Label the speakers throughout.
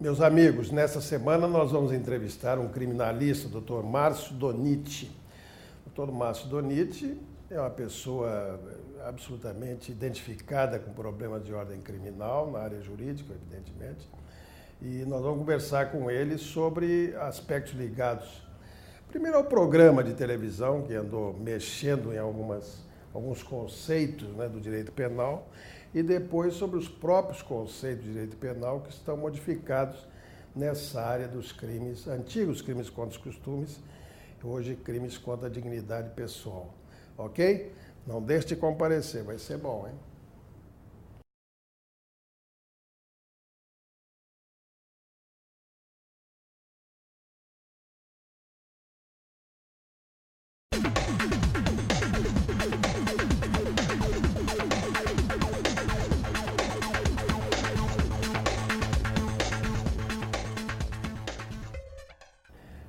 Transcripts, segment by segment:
Speaker 1: Meus amigos, nessa semana nós vamos entrevistar um criminalista, o Dr. Márcio Doniti. O Dr. Márcio Doniti é uma pessoa absolutamente identificada com problemas de ordem criminal, na área jurídica, evidentemente, e nós vamos conversar com ele sobre aspectos ligados, primeiro ao programa de televisão, que andou mexendo em alguns conceitos, né, do direito penal, e depois sobre os próprios conceitos de direito penal que estão modificados nessa área dos crimes, antigos crimes contra os costumes, hoje crimes contra a dignidade pessoal. Ok? Não deixe de comparecer, vai ser bom, hein?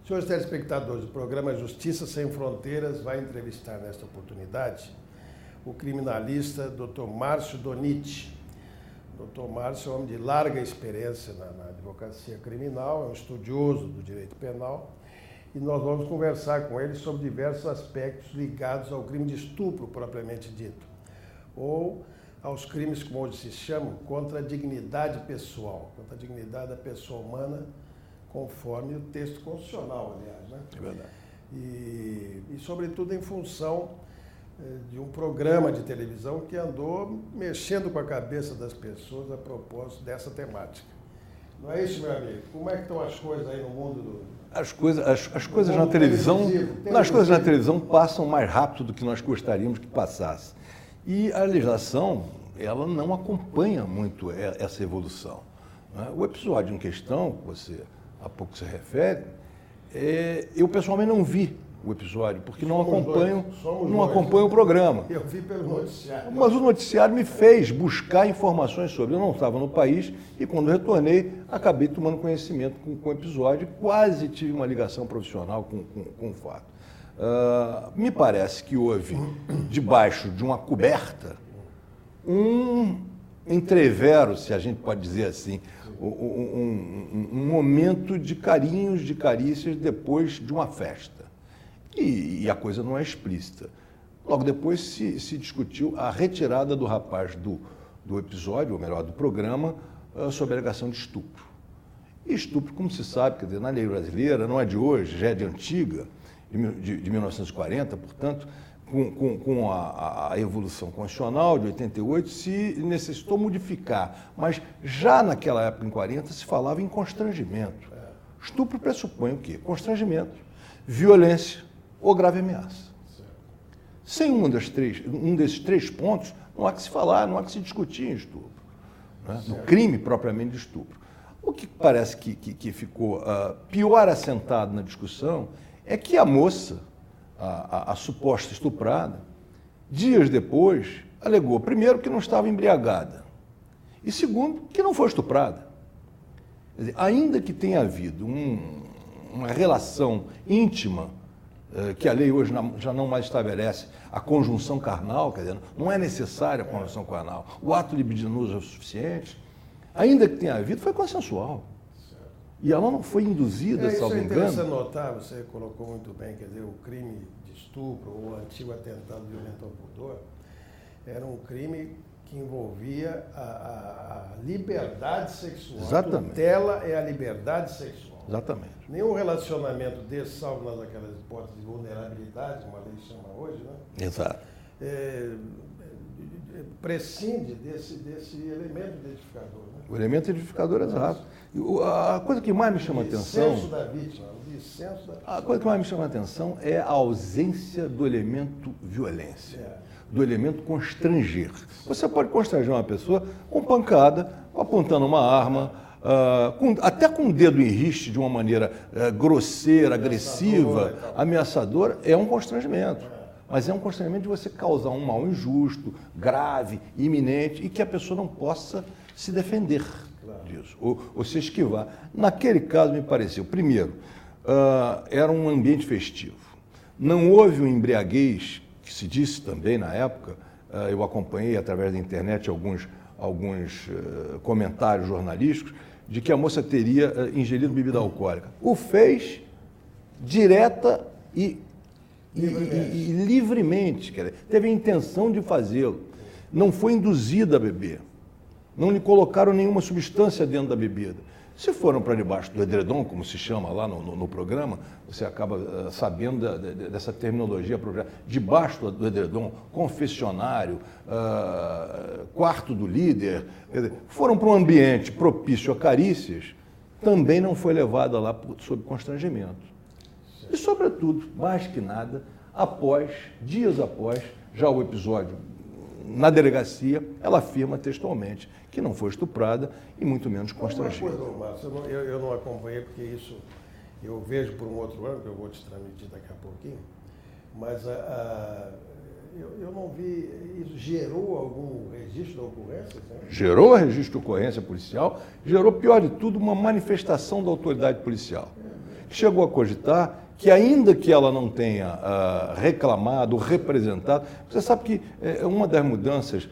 Speaker 1: Senhores telespectadores, o programa Justiça Sem Fronteiras vai entrevistar nesta oportunidade o criminalista Dr. Márcio Doniti. Dr. Márcio é um homem de larga experiência na advocacia criminal, é um estudioso do direito penal e nós vamos conversar com ele sobre diversos aspectos ligados ao crime de estupro propriamente dito, ou aos crimes, como hoje se chamam, contra a dignidade pessoal, contra a dignidade da pessoa humana, conforme o texto constitucional, aliás, né?
Speaker 2: É verdade.
Speaker 1: E sobretudo, em função de um programa de televisão que andou mexendo com a cabeça das pessoas a propósito dessa temática. Não é isso, meu amigo? Como é que estão as coisas aí no mundo do...
Speaker 2: As coisas na televisão, as coisas na televisão passam mais rápido do que nós gostaríamos que passasse. E a legislação, ela não acompanha muito essa evolução, né? O episódio em questão, que você há pouco se refere, eu pessoalmente não vi o episódio, porque não acompanho o programa.
Speaker 1: Eu vi pelo noticiário.
Speaker 2: Mas o noticiário me fez buscar informações sobre. Eu não estava no país e quando retornei, acabei tomando conhecimento com o episódio e quase tive uma ligação profissional com o fato. Me parece que houve, debaixo de uma coberta, um entrevero, se a gente pode dizer assim, um momento de carinhos, de carícias depois de uma festa. E a coisa não é explícita. Logo depois se discutiu a retirada do rapaz do episódio, ou melhor, do programa, sob a alegação de estupro. E estupro, como se sabe, quer dizer, na lei brasileira, não é de hoje, já é de antiga, de 1940, portanto, com a evolução constitucional de 88, se necessitou modificar. Mas já naquela época, em 40, se falava em constrangimento. Estupro pressupõe o quê? Constrangimento, violência ou grave ameaça. Sem um desses três pontos, não há que se falar, não há que se discutir em estupro, né? No crime propriamente de estupro. O que parece que ficou pior assentado na discussão é que a moça, a suposta estuprada, dias depois, alegou, primeiro, que não estava embriagada e, segundo, que não foi estuprada. Quer dizer, ainda que tenha havido uma relação íntima, que a lei hoje já não mais estabelece a conjunção carnal, quer dizer, não é necessária a conjunção carnal, o ato libidinoso é o suficiente, ainda que tenha havido, foi consensual. E ela não foi induzida, salvo engano.
Speaker 1: Isso é interessante notar, você colocou muito bem, quer dizer, o crime de estupro, ou o antigo atentado violento ao pudor, era um crime que envolvia a liberdade sexual.
Speaker 2: Exatamente.
Speaker 1: A tutela é a liberdade sexual.
Speaker 2: Exatamente.
Speaker 1: Nenhum relacionamento desse, salvo naquelas hipóteses de vulnerabilidade, como a lei chama hoje, né?
Speaker 2: Exato.
Speaker 1: Prescinde desse elemento identificador. Né?
Speaker 2: O elemento identificador é exato. A coisa que mais me chama a atenção...
Speaker 1: O dissenso da vítima.
Speaker 2: A coisa que mais me chama a atenção é a ausência do elemento violência, do elemento constranger. Você pode constranger uma pessoa com pancada, apontando uma arma, até com o dedo em riste de uma maneira grosseira, agressiva, ameaçadora, é um constrangimento. Mas é um constrangimento de você causar um mal injusto, grave, iminente, e que a pessoa não possa se defender disso, ou se esquivar. Naquele caso, me pareceu, primeiro, era um ambiente festivo. Não houve um embriaguez, que se disse também na época, eu acompanhei através da internet alguns comentários jornalísticos, de que a moça teria ingerido bebida alcoólica. O fez direta e livremente, quer dizer, teve a intenção de fazê-lo. Não foi induzida a beber. Não lhe colocaram nenhuma substância dentro da bebida. Se foram para debaixo do edredom, como se chama lá no programa, você acaba sabendo dessa terminologia, debaixo do edredom, confessionário, quarto do líder, quer dizer, foram para um ambiente propício a carícias, também não foi levada lá sob constrangimento. E, sobretudo, mais que nada, dias após, já o episódio na delegacia, ela afirma textualmente que não foi estuprada e muito menos constrangida.
Speaker 1: Uma coisa, Márcio, eu não acompanhei porque isso eu vejo por um outro ângulo, que eu vou te transmitir daqui a pouquinho, mas eu não vi, isso gerou algum registro da ocorrência? Né?
Speaker 2: Gerou registro de ocorrência policial, gerou, pior de tudo, uma manifestação da autoridade policial. Chegou a cogitar que, ainda que ela não tenha reclamado, representado, você sabe que uma das mudanças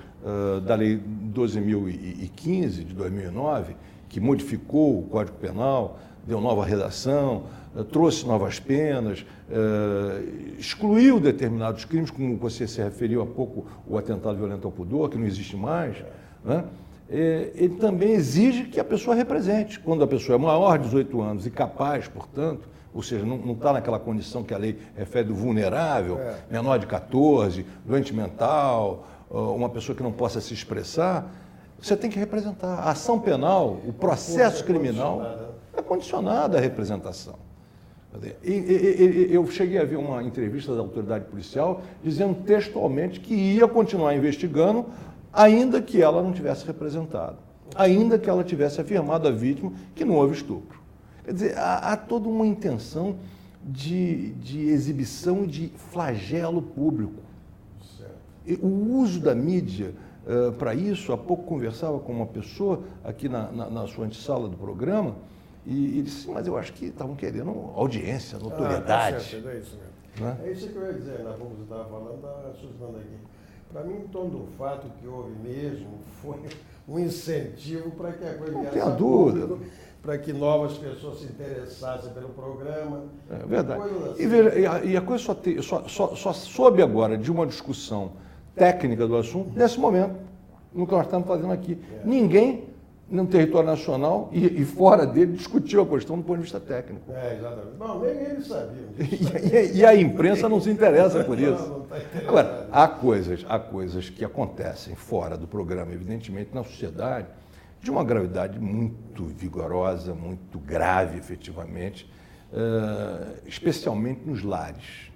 Speaker 2: da Lei 12.015, de 2009, que modificou o Código Penal, deu nova redação, trouxe novas penas, excluiu determinados crimes, como você se referiu há pouco, o atentado violento ao pudor, que não existe mais, né? Ele também exige que a pessoa represente. Quando a pessoa é maior de 18 anos e capaz, portanto, ou seja, não está naquela condição que a lei refere do vulnerável, menor de 14, doente mental, uma pessoa que não possa se expressar, você tem que representar. A ação penal, o processo criminal é condicionado à representação. Eu cheguei a ver uma entrevista da autoridade policial dizendo textualmente que ia continuar investigando, ainda que ela não tivesse representado, ainda que ela tivesse afirmado à vítima que não houve estupro. Quer dizer, há toda uma intenção de exibição de flagelo público. Certo. O uso da mídia para isso, há pouco conversava com uma pessoa aqui na sua antessala do programa, e disse, mas eu acho que estavam querendo audiência, notoriedade.
Speaker 1: Tá certo, é isso mesmo. Né? É isso que eu ia dizer, na pouco você estava falando, da Suzana aqui. Para mim, em torno do fato que houve mesmo, foi um incentivo para que a coisa viesse a público, para que novas pessoas se interessassem pelo programa.
Speaker 2: É verdade.
Speaker 1: Assim.
Speaker 2: E a coisa só soube agora de uma discussão técnica do assunto nesse momento, no que nós estamos fazendo aqui. Ninguém no território nacional e fora dele discutiu a questão do ponto de vista técnico.
Speaker 1: Exatamente. Bom, nem eles sabiam.
Speaker 2: E a imprensa não se interessa por isso.
Speaker 1: Não está interessado.
Speaker 2: Agora, há coisas que acontecem fora do programa, evidentemente, na sociedade, de uma gravidade muito vigorosa, muito grave, efetivamente, especialmente nos lares.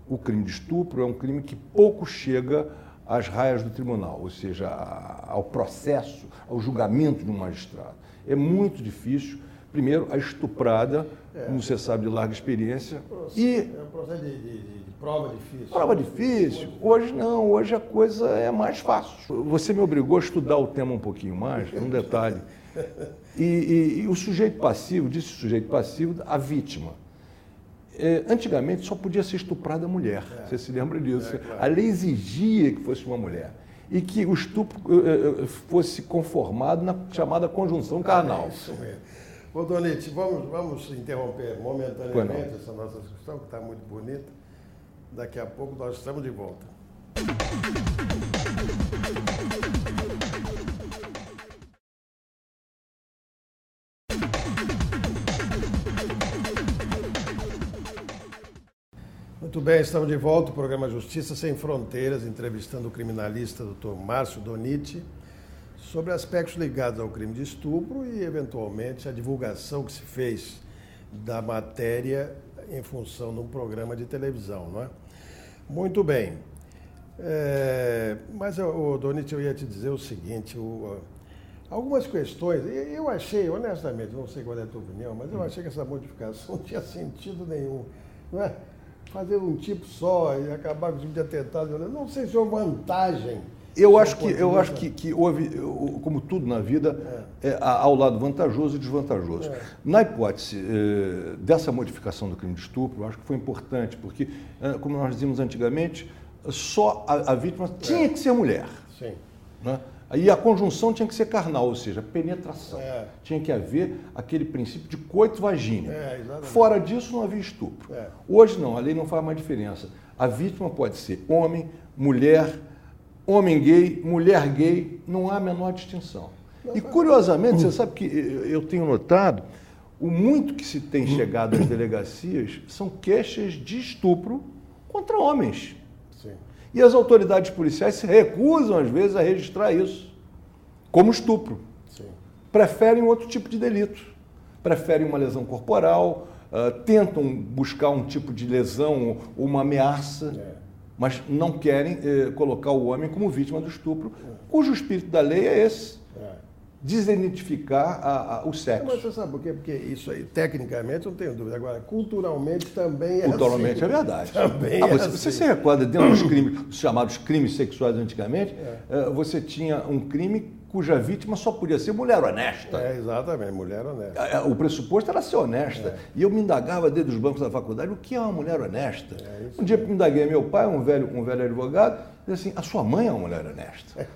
Speaker 2: O crime de estupro é um crime que pouco chega às raias do tribunal, ou seja, ao processo, ao julgamento de um magistrado. É muito difícil. Primeiro, a estuprada, como você sabe de larga experiência.
Speaker 1: É um processo de prova difícil.
Speaker 2: Prova difícil. Hoje não, hoje a coisa é mais fácil. Você me obrigou a estudar o tema um pouquinho mais, um detalhe. E o sujeito passivo, disse o sujeito passivo, a vítima. Antigamente só podia ser estuprada a mulher, você se lembra disso? Claro. A lei exigia que fosse uma mulher e que o estupro fosse conformado na chamada conjunção carnal.
Speaker 1: Isso mesmo. Ô, Donete, vamos interromper momentaneamente essa nossa discussão, que está muito bonita. Daqui a pouco nós estamos de volta. Muito bem, estamos de volta, o programa Justiça Sem Fronteiras, entrevistando o criminalista Dr. Márcio Doniti sobre aspectos ligados ao crime de estupro e, eventualmente, a divulgação que se fez da matéria em função de um programa de televisão, não é? Muito bem. Mas, Doniti, eu ia te dizer o seguinte, algumas questões, eu achei, honestamente, não sei qual é a tua opinião, mas eu achei que essa modificação não tinha sentido nenhum, não é? Fazer um tipo só e acabar com o tipo de atentado, não sei se houve vantagem.
Speaker 2: Eu acho que houve, como tudo na vida, há o lado vantajoso e desvantajoso. Na hipótese dessa modificação do crime de estupro, eu acho que foi importante, porque, como nós dizíamos antigamente, só a vítima tinha que ser mulher.
Speaker 1: Sim.
Speaker 2: Né? Aí a conjunção tinha que ser carnal, ou seja, penetração. Tinha que haver aquele princípio de coito vagíneo. Fora disso, não havia estupro. Hoje não, a lei não faz mais diferença. A vítima pode ser homem, mulher, homem gay, mulher gay, não há a menor distinção. E curiosamente, você sabe que eu tenho notado, o muito que se tem chegado às delegacias são queixas de estupro contra homens.
Speaker 1: Sim.
Speaker 2: E as autoridades policiais se recusam, às vezes, a registrar isso como estupro.
Speaker 1: Sim.
Speaker 2: Preferem outro tipo de delito. Preferem uma lesão corporal, tentam buscar um tipo de lesão ou uma ameaça, mas não querem colocar o homem como vítima do estupro, cujo espírito da lei é esse. Desidentificar o sexo.
Speaker 1: Mas você sabe por quê? Porque isso aí, tecnicamente, não tenho dúvida. Agora, culturalmente também é
Speaker 2: culturalmente
Speaker 1: assim.
Speaker 2: é verdade.
Speaker 1: Também
Speaker 2: você se recorda, dentro dos crimes, os chamados crimes sexuais antigamente, você tinha um crime cuja vítima só podia ser mulher honesta.
Speaker 1: Exatamente, mulher honesta.
Speaker 2: O pressuposto era ser honesta. E eu me indagava desde os bancos da faculdade, o que é uma mulher honesta? Um dia me indaguei meu pai, um velho advogado, disse assim, a sua mãe é uma mulher honesta.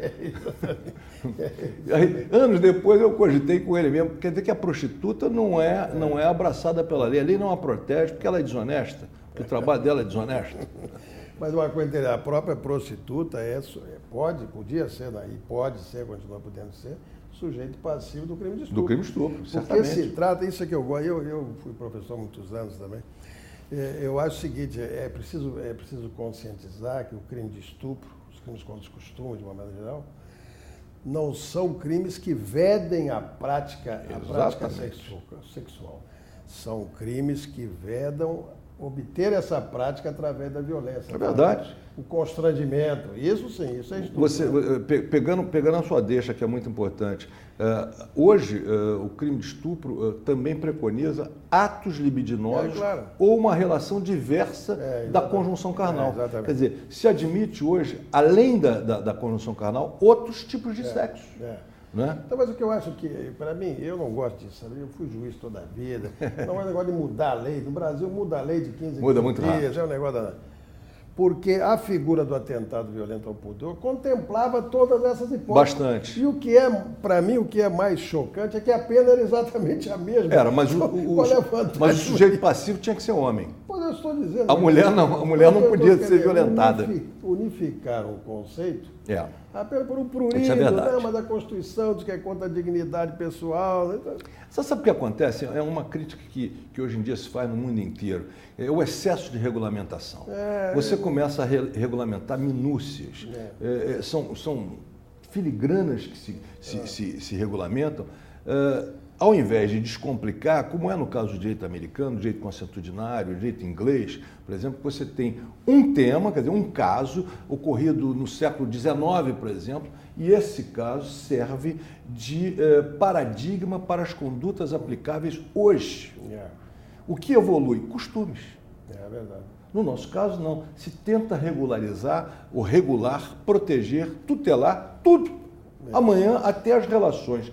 Speaker 2: Aí, anos depois eu cogitei com ele mesmo, quer dizer que a prostituta não é abraçada pela lei, a lei não a protege porque ela é desonesta, porque o trabalho dela é desonesto.
Speaker 1: Mas uma coisa, a própria prostituta podia ser, e pode ser, continua podendo ser, sujeito passivo do crime de estupro.
Speaker 2: Do crime de estupro, certamente.
Speaker 1: Porque se trata, isso é que eu gosto, eu fui professor há muitos anos também, eu acho o seguinte, é preciso conscientizar que o crime de estupro, os crimes contra os costumes, de uma maneira geral, não são crimes que vedem a prática sexual. São crimes que vedam obter essa prática através da violência.
Speaker 2: É verdade.
Speaker 1: O constrangimento, isso sim, isso é estupro.
Speaker 2: Pegando a sua deixa, que é muito importante, hoje o crime de estupro também preconiza atos libidinosos ou uma relação diversa da conjunção carnal. Quer dizer, se admite hoje, além da conjunção carnal, outros tipos de sexo. Né?
Speaker 1: Então, mas o que eu acho que, para mim, eu não gosto disso, sabe? Eu fui juiz toda a vida, não é um negócio de mudar a lei. No Brasil muda a lei de 15 dias, é um negócio da... Porque a figura do atentado violento ao pudor contemplava todas essas hipóteses.
Speaker 2: Bastante.
Speaker 1: E o que é, para mim, o que é mais chocante é que a pena era exatamente a mesma.
Speaker 2: Mas o sujeito passivo tinha que ser homem.
Speaker 1: Pois eu estou dizendo.
Speaker 2: A mulher não podia ser violentada.
Speaker 1: Unificaram o conceito apenas por um prurido, mas da Constituição, diz que é contra a dignidade pessoal. Né?
Speaker 2: Você sabe o que acontece? É uma crítica que hoje em dia se faz no mundo inteiro. É o excesso de regulamentação. Você começa a regulamentar minúcias. São filigranas que se regulamentam. Ao invés de descomplicar, como é no caso do direito americano, direito consuetudinário, direito inglês, por exemplo, você tem um tema, quer dizer, um caso ocorrido no século XIX, por exemplo, e esse caso serve de paradigma para as condutas aplicáveis hoje. O que evolui? Costumes.
Speaker 1: É verdade.
Speaker 2: No nosso caso, não. Se tenta regularizar, ou regular, proteger, tutelar tudo. Amanhã, até as relações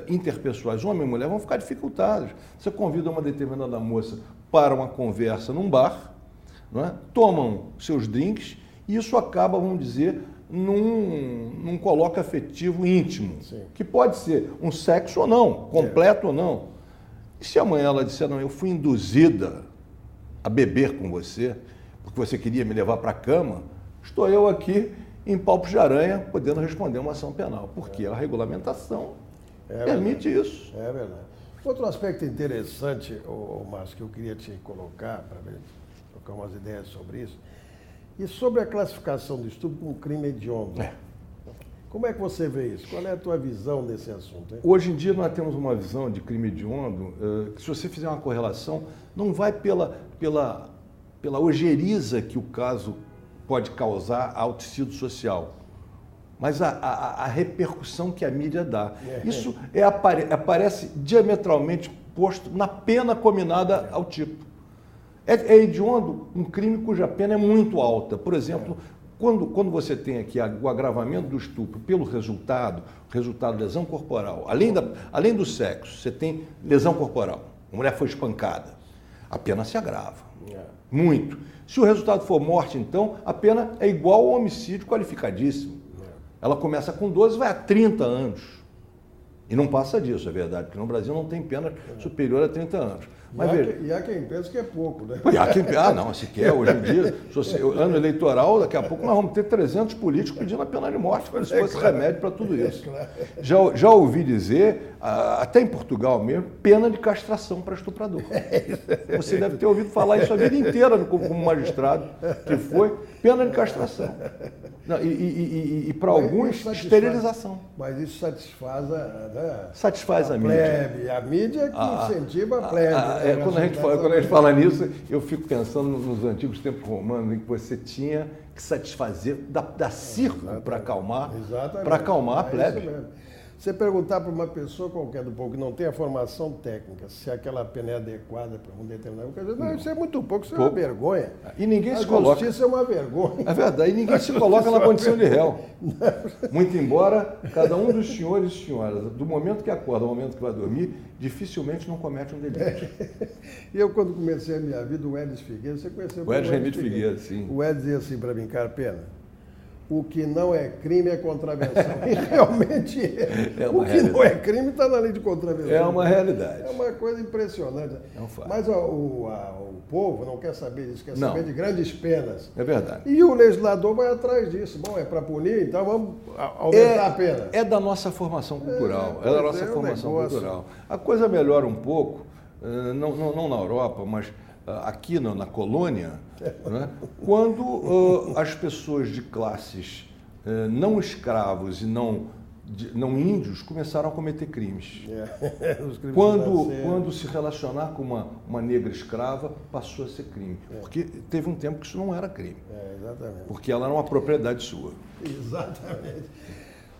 Speaker 2: interpessoais, homem e mulher, vão ficar dificultadas. Você convida uma determinada moça para uma conversa num bar, não é? Tomam seus drinks e isso acaba, vamos dizer, num coloque afetivo íntimo, que pode ser um sexo ou não, completo ou não. E se amanhã ela disser, não, eu fui induzida a beber com você, porque você queria me levar para a cama, estou eu aqui em palpos de aranha podendo responder uma ação penal, porque a regulamentação permite isso.
Speaker 1: É verdade. Outro aspecto interessante, Márcio, que eu queria te colocar, para trocar umas ideias sobre isso, e sobre a classificação do estupro como crime hediondo. Como é que você vê isso? Qual é a tua visão desse assunto? Hein?
Speaker 2: Hoje em dia nós temos uma visão de crime hediondo que, se você fizer uma correlação, não vai pela ojeriza que o caso pode causar ao tecido social, mas a repercussão que a mídia dá. Isso aparece diametralmente posto na pena combinada ao tipo. É hediondo um crime cuja pena é muito alta. Por exemplo, quando você tem aqui o agravamento do estupro pelo resultado lesão corporal, além do sexo, você tem lesão corporal, a mulher foi espancada, a pena se agrava. Muito. Se o resultado for morte, então, a pena é igual ao homicídio qualificadíssimo. Ela começa com 12 e vai a 30 anos. E não passa disso, é verdade, porque no Brasil não tem pena superior a 30 anos. Mas
Speaker 1: e há quem pensa que é pouco, né?
Speaker 2: Não, se quer, hoje em dia, ano eleitoral, daqui a pouco nós vamos ter 300 políticos pedindo a pena de morte, como se fosse remédio para tudo isso. Já ouvi dizer, até em Portugal mesmo, pena de castração para estuprador. Você deve ter ouvido falar isso a vida inteira como magistrado, que foi pena de castração. Não, e para alguns, esterilização.
Speaker 1: Mas isso satisfaz
Speaker 2: a mídia.
Speaker 1: Plebe. A mídia que incentiva a plebe.
Speaker 2: Quando a gente fala nisso, eu fico pensando nos antigos tempos romanos, em que você tinha que satisfazer, dar circo para acalmar a plebe.
Speaker 1: Você perguntar para uma pessoa qualquer do povo que não tem a formação técnica se aquela pena é adequada para um determinado caso, não, isso é muito pouco, isso é uma vergonha.
Speaker 2: E ninguém se coloca.
Speaker 1: A justiça é uma vergonha.
Speaker 2: É verdade, e ninguém se coloca na condição de réu. Muito embora cada um dos senhores e senhoras, do momento que acorda ao momento que vai dormir, dificilmente não comete um delito.
Speaker 1: E eu, quando comecei a minha vida, o Elis Figueiredo, você conheceu
Speaker 2: o Elis Remídio Figueiredo, sim.
Speaker 1: O Elis dizia assim para mim, Carpena, o que não é crime é contravenção. E realmente o que não é crime está na lei de contravenção.
Speaker 2: É uma realidade.
Speaker 1: É uma coisa impressionante.
Speaker 2: É um fato.
Speaker 1: Mas o povo não quer saber disso, quer saber de grandes penas.
Speaker 2: É verdade.
Speaker 1: E o legislador vai atrás disso. Bom, é para punir, então vamos aumentar a pena.
Speaker 2: É da nossa formação cultural. É da nossa formação cultural. A coisa melhora um pouco, não na Europa, mas aqui na colônia, né? Quando as pessoas de classes não escravos e não índios começaram a cometer crimes. Quando se relacionar com uma negra escrava, passou a ser crime. Porque teve um tempo que isso não era crime.
Speaker 1: Exatamente.
Speaker 2: Porque ela era uma propriedade sua.
Speaker 1: Exatamente.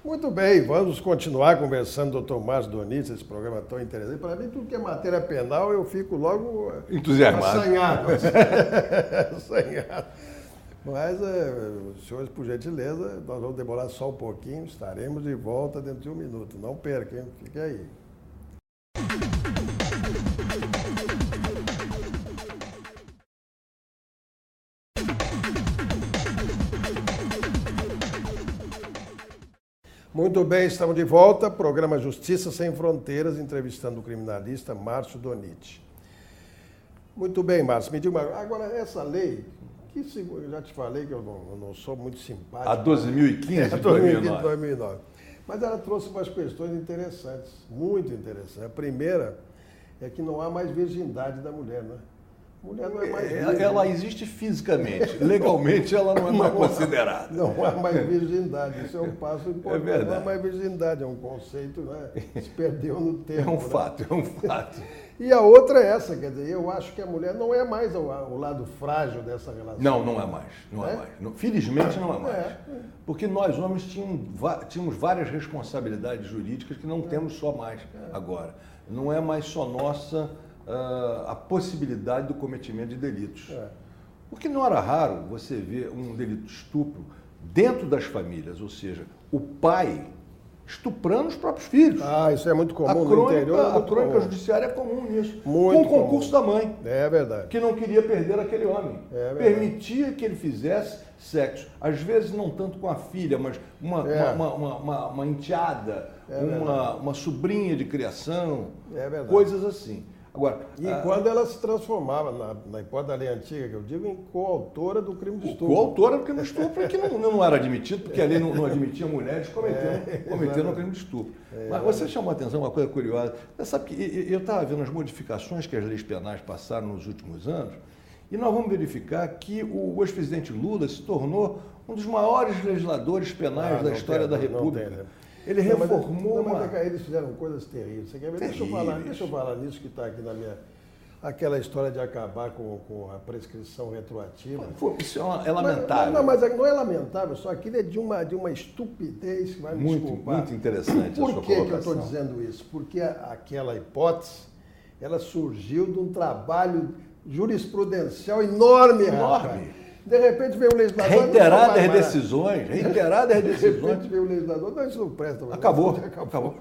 Speaker 1: Muito bem, vamos continuar conversando, doutor Márcio Donizete, esse programa tão interessante. Para mim, tudo que é matéria penal, eu fico logo
Speaker 2: entusiasmado.
Speaker 1: Assanhado. Mas, senhores, por gentileza, nós vamos demorar só um pouquinho, estaremos de volta dentro de um minuto. Não perca, hein? Fique aí. Muito bem, estamos de volta. Programa Justiça Sem Fronteiras, entrevistando o criminalista Márcio Donizete. Muito bem, Márcio, me diga agora, essa lei, que eu já te falei que eu não sou muito simpático.
Speaker 2: A 12.015 de
Speaker 1: 2009. Mas ela trouxe umas questões interessantes, muito interessantes. A primeira é que não há mais virgindade da mulher, né? A mulher não é mais virgem.
Speaker 2: Ela existe fisicamente, legalmente ela não é mais considerada.
Speaker 1: Não há mais virgindade, isso é um passo importante.
Speaker 2: É verdade.
Speaker 1: Não há mais virgindade, é um conceito, né? Se perdeu no tempo.
Speaker 2: É um fato.
Speaker 1: E a outra é essa, quer dizer, eu acho que a mulher não é mais o lado frágil dessa relação.
Speaker 2: Não é mais. Não é mais. Felizmente não é mais. Porque nós homens tínhamos várias responsabilidades jurídicas que não temos só mais agora. Não é mais só nossa a possibilidade do cometimento de delitos. Porque não era raro você ver um delito de estupro dentro das famílias, ou seja, o pai estuprando os próprios filhos.
Speaker 1: Isso é muito comum no interior.
Speaker 2: A crônica judiciária é comum nisso.
Speaker 1: Muito
Speaker 2: com o concurso da mãe.
Speaker 1: É verdade.
Speaker 2: Que não queria perder aquele homem. Permitia que ele fizesse sexo. Às vezes não tanto com a filha, mas uma enteada, uma sobrinha de criação. Coisas assim. Agora,
Speaker 1: quando ela se transformava, na hipótese da lei antiga, que eu digo, em coautora do crime de estupro.
Speaker 2: Coautora do crime de estupro, que não era admitido, porque a lei não admitia mulheres cometendo um crime de estupro. Mas você chamou a atenção uma coisa curiosa. Você sabe que eu estava vendo as modificações que as leis penais passaram nos últimos anos, e nós vamos verificar que o ex-presidente Lula se tornou um dos maiores legisladores penais da história da República. Ele reformou.
Speaker 1: Eles fizeram coisas terríveis. Você quer ver? Deixa eu falar nisso que está aqui na minha. Aquela história de acabar com a prescrição retroativa.
Speaker 2: Isso é lamentável.
Speaker 1: Mas não é lamentável, só aquilo é de uma estupidez que vai me desculpar.
Speaker 2: Muito interessante.
Speaker 1: Por que eu estou dizendo isso? Porque aquela hipótese ela surgiu de um trabalho jurisprudencial enorme. De repente veio o legislador...
Speaker 2: Reiteradas decisões.
Speaker 1: De repente veio o legislador, não, isso não presta.
Speaker 2: Acabou.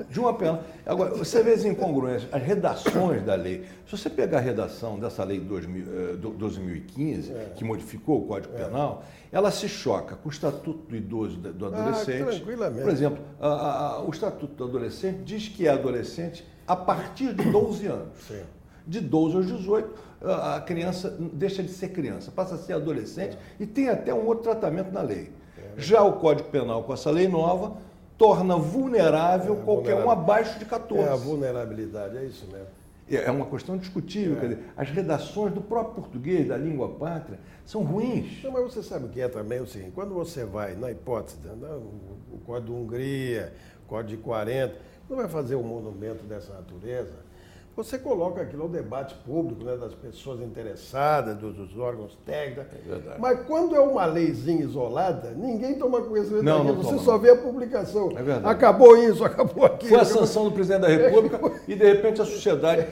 Speaker 2: De uma pena. Agora, você vê as incongruências, as redações da lei. Se você pegar a redação dessa lei de 2015, que modificou o Código Penal, ela se choca com o Estatuto do Idoso do Adolescente.
Speaker 1: Tranquilamente.
Speaker 2: Por exemplo, o Estatuto do Adolescente diz que é adolescente a partir de 12 anos.
Speaker 1: Sim.
Speaker 2: De 12 aos 18, a criança deixa de ser criança, passa a ser adolescente e tem até um outro tratamento na lei. Já o Código Penal, com essa lei nova, torna vulnerável qualquer um abaixo de 14.
Speaker 1: É a vulnerabilidade, é isso mesmo.
Speaker 2: É uma questão discutível. Quer dizer, as redações do próprio português, da língua pátria, são ruins.
Speaker 1: Não, mas você sabe o que é também o seguinte, quando você vai, na hipótese, o Código de Hungria, o Código de 40, não vai fazer um monumento dessa natureza, você coloca aquilo ao debate público, né, das pessoas interessadas, dos órgãos técnicos.
Speaker 2: É verdade.
Speaker 1: Mas quando é uma leizinha isolada, ninguém toma conhecimento daquilo. Você só
Speaker 2: não.
Speaker 1: vê a publicação.
Speaker 2: É verdade.
Speaker 1: Acabou isso, acabou aquilo.
Speaker 2: Foi a sanção do presidente da República e, de repente, a sociedade...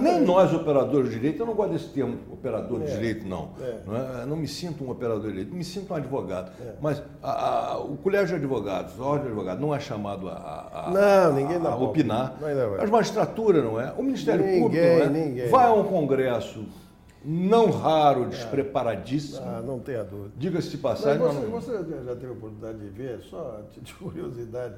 Speaker 2: Nem nós, operadores de direito, eu não gosto desse termo operador de direito, não. Não me sinto um operador de direito, me sinto um advogado. Mas o Colégio de Advogados, a Ordem de Advogados, não é chamado a opinar. A magistratura não é. O Ministério Público não é.
Speaker 1: Ninguém.
Speaker 2: Vai a um congresso não raro, despreparadíssimo.
Speaker 1: Não tenha dúvida.
Speaker 2: Diga-se de passagem.
Speaker 1: Você já teve a oportunidade de ver, só de curiosidade,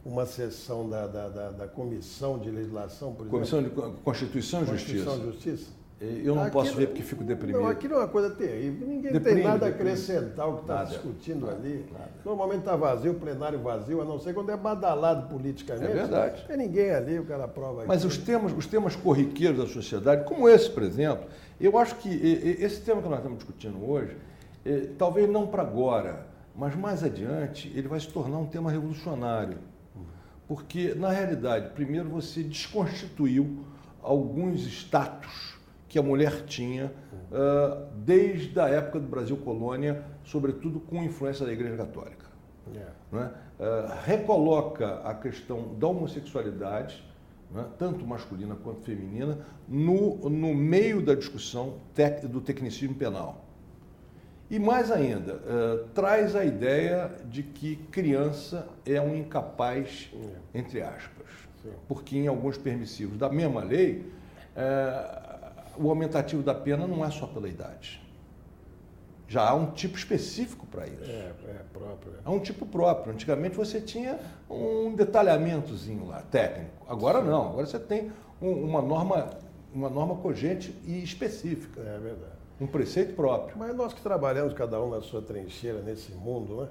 Speaker 1: uma sessão da Comissão de Legislação, por exemplo?
Speaker 2: Comissão de Constituição e Justiça.
Speaker 1: Constituição e Justiça.
Speaker 2: Eu não posso ver porque fico deprimido.
Speaker 1: Não, aquilo é uma coisa terrível. Ninguém tem nada a acrescentar ao que está discutindo ali.
Speaker 2: Nada.
Speaker 1: Normalmente está vazio, o plenário vazio, a não ser quando é badalado politicamente.
Speaker 2: É verdade.
Speaker 1: Não tem ninguém ali, o cara prova aqui.
Speaker 2: Mas os temas corriqueiros da sociedade, como esse, por exemplo, eu acho que esse tema que nós estamos discutindo hoje, talvez não para agora, mas mais adiante, ele vai se tornar um tema revolucionário. Porque, na realidade, primeiro você desconstituiu alguns status que a mulher tinha desde a época do Brasil colônia, sobretudo com influência da Igreja Católica. Não é? Recoloca a questão da homossexualidade, não é? Tanto masculina quanto feminina, no meio da discussão do tecnicismo penal. E mais ainda, traz a ideia de que criança é um incapaz, entre aspas, porque em alguns permissivos da mesma lei, o aumentativo da pena não é só pela idade. Já há um tipo específico para isso.
Speaker 1: Próprio.
Speaker 2: Há um tipo próprio. Antigamente você tinha um detalhamentozinho lá, técnico. Agora não. Agora você tem uma norma cogente e específica.
Speaker 1: É verdade.
Speaker 2: Um preceito próprio.
Speaker 1: Mas nós que trabalhamos cada um na sua trincheira nesse mundo,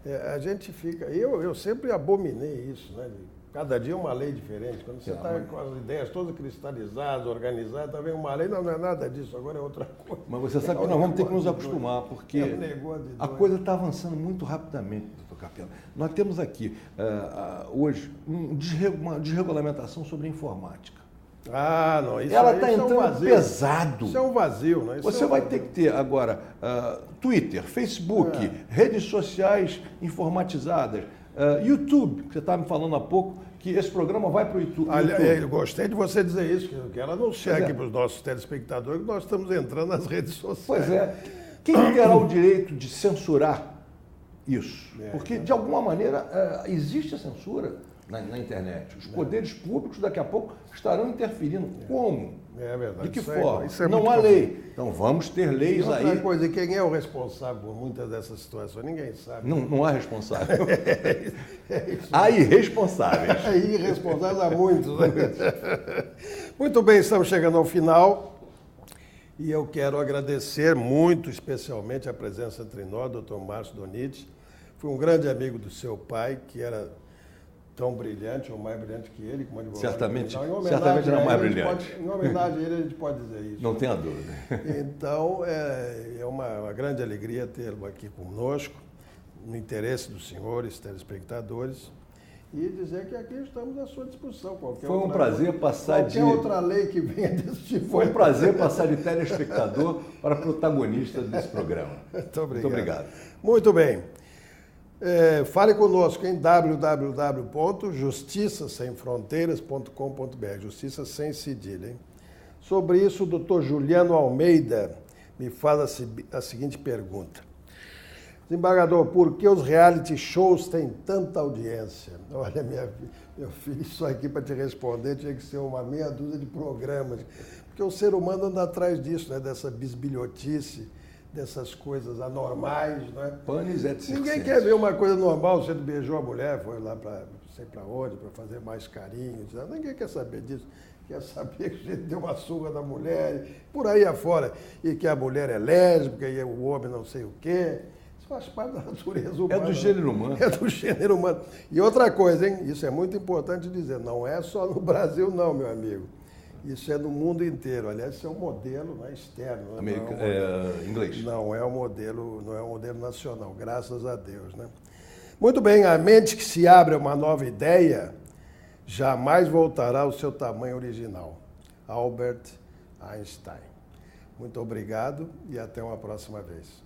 Speaker 1: né? A gente fica... Eu sempre abominei isso, né? Cada dia uma lei diferente. Quando você está com as ideias todas cristalizadas, organizadas, está vendo uma lei, não é nada disso, agora é outra coisa.
Speaker 2: Mas você sabe que nós vamos ter que nos acostumar, porque a coisa está avançando muito rapidamente, doutor Capela. Nós temos aqui, hoje, uma desregulamentação sobre a informática.
Speaker 1: Não, isso
Speaker 2: ela está entrando
Speaker 1: vazio.
Speaker 2: pesado.
Speaker 1: Isso é um vazio, né?
Speaker 2: Você vai ter que ter agora Twitter, Facebook, redes sociais informatizadas, YouTube, que você estava me falando há pouco, que esse programa vai para o YouTube.
Speaker 1: Eu gostei de você dizer isso, que eu quero anunciar aqui para os nossos telespectadores que nós estamos entrando nas redes sociais.
Speaker 2: Pois é. Quem terá o direito de censurar isso? Porque, de alguma maneira, existe a censura na internet. Os poderes públicos, daqui a pouco, estarão interferindo. Como?
Speaker 1: É verdade.
Speaker 2: De que forma?
Speaker 1: Isso é
Speaker 2: não há lei. Então, vamos ter leis aí.
Speaker 1: Outra coisa, quem é o responsável por muitas dessas situações? Ninguém sabe.
Speaker 2: Não há responsável. Há irresponsáveis.
Speaker 1: Há irresponsáveis há muitos. Né? Muito bem, estamos chegando ao final. E eu quero agradecer muito, especialmente, a presença entre nós, doutor Márcio Doniti. Foi um grande amigo do seu pai, que era tão brilhante ou mais brilhante que ele, como advogado.
Speaker 2: Certamente era mais brilhante.
Speaker 1: Em homenagem a ele, a gente pode dizer isso.
Speaker 2: Não tenha dúvida.
Speaker 1: Então, é uma grande alegria tê-lo aqui conosco, no interesse dos senhores telespectadores, e dizer que aqui estamos à sua disposição.
Speaker 2: Foi um prazer passar
Speaker 1: qualquer outra lei que venha desse tipo.
Speaker 2: Foi um prazer passar de telespectador para protagonista desse programa.
Speaker 1: Muito obrigado.
Speaker 2: Muito obrigado.
Speaker 1: Muito bem. Fale conosco em www.justiçasemfronteiras.com.br, justiça sem cedilha. Hein? Sobre isso, o doutor Juliano Almeida, me faz a seguinte pergunta. Desembargador, por que os reality shows têm tanta audiência? Olha, meu filho, isso aqui para te responder tinha que ser uma meia dúzia de programas. Porque o ser humano anda atrás disso, né? Dessa bisbilhotice, dessas coisas anormais, não é?
Speaker 2: Panis et circenses.
Speaker 1: Ninguém quer ver uma coisa normal, você beijou a mulher, foi lá para não sei para onde, para fazer mais carinho. Ninguém quer saber disso. Quer saber que a gente deu uma surra da mulher, por aí afora. E que a mulher é lésbica e o homem não sei o quê. Isso faz parte da natureza humana.
Speaker 2: É do gênero humano.
Speaker 1: É do gênero humano. E outra coisa, hein? Isso é muito importante dizer. Não é só no Brasil, não, meu amigo. Isso é no mundo inteiro. Aliás, isso é um modelo, né, externo.
Speaker 2: Inglês.
Speaker 1: Não é um modelo nacional, graças a Deus, né? Muito bem, a mente que se abre a uma nova ideia jamais voltará ao seu tamanho original. Albert Einstein. Muito obrigado e até uma próxima vez.